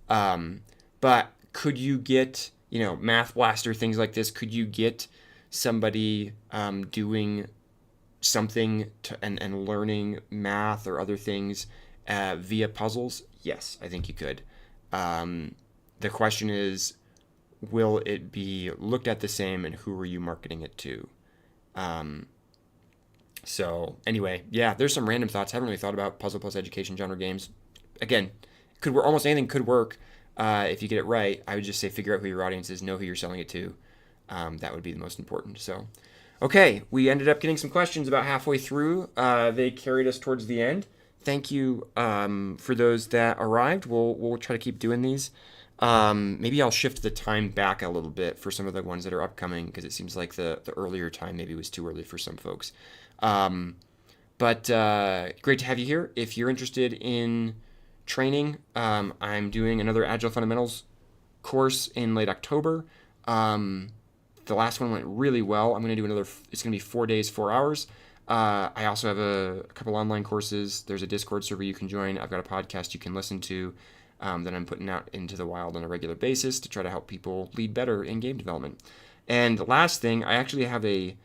But could you get, Math Blaster, things like this, could you get somebody doing something and learning math or other things via puzzles? Yes, I think you could. The question is, will it be looked at the same, and who are you marketing it to? So anyway, yeah, there's some random thoughts. I haven't really thought about puzzle plus education genre games. Again, could work. Almost anything could work if you get it right. I would just say figure out who your audience is, know who you're selling it to. That would be the most important. So, okay, we ended up getting some questions about halfway through. They carried us towards the end. Thank you for those that arrived. We'll try to keep doing these. Maybe I'll shift the time back a little bit for some of the ones that are upcoming because it seems like the earlier time maybe was too early for some folks. But great to have you here. If you're interested in training, I'm doing another Agile Fundamentals course in late October. The last one went really well. I'm going to do another, it's going to be 4 days, 4 hours. I also have a couple online courses. There's a Discord server you can join. I've got a podcast you can listen to that I'm putting out into the wild on a regular basis to try to help people lead better in game development. And last thing, I actually have a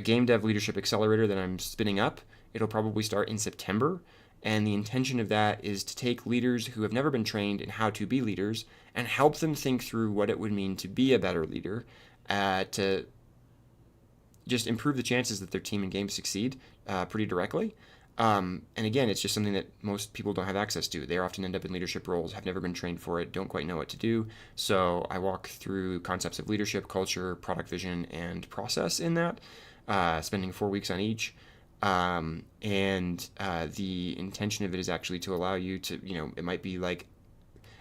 game dev leadership accelerator that I'm spinning up. It'll probably start in September. And the intention of that is to take leaders who have never been trained in how to be leaders and help them think through what it would mean to be a better leader, to just improve the chances that their team and game succeed pretty directly. And again, it's just something that most people don't have access to. They often end up in leadership roles, have never been trained for it, don't quite know what to do. So I walk through concepts of leadership, culture, product vision, and process in that, spending 4 weeks on each. And the intention of it is actually to allow you to, it might be like,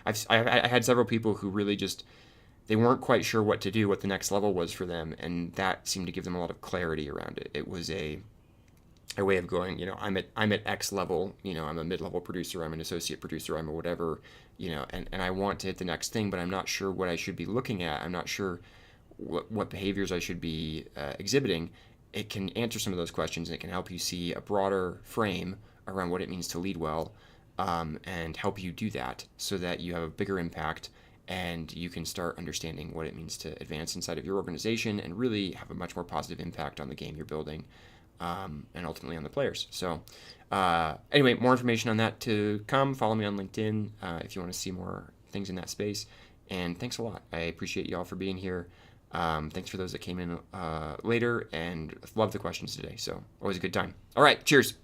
I had several people who really just, they weren't quite sure what to do, what the next level was for them, and that seemed to give them a lot of clarity around it. It was a way of going, I'm at X level, I'm a mid-level producer, I'm an associate producer, I'm a whatever, and I want to hit the next thing, but I'm not sure what I should be looking at. I'm not sure what behaviors I should be exhibiting. It can answer some of those questions, and it can help you see a broader frame around what it means to lead well, and help you do that so that you have a bigger impact and you can start understanding what it means to advance inside of your organization and really have a much more positive impact on the game you're building, and ultimately on the players. So anyway, more information on that to come. Follow me on LinkedIn if you want to see more things in that space. And thanks a lot. I appreciate you all for being here. Thanks for those that came in later, and love the questions today. So always a good time. All right, cheers.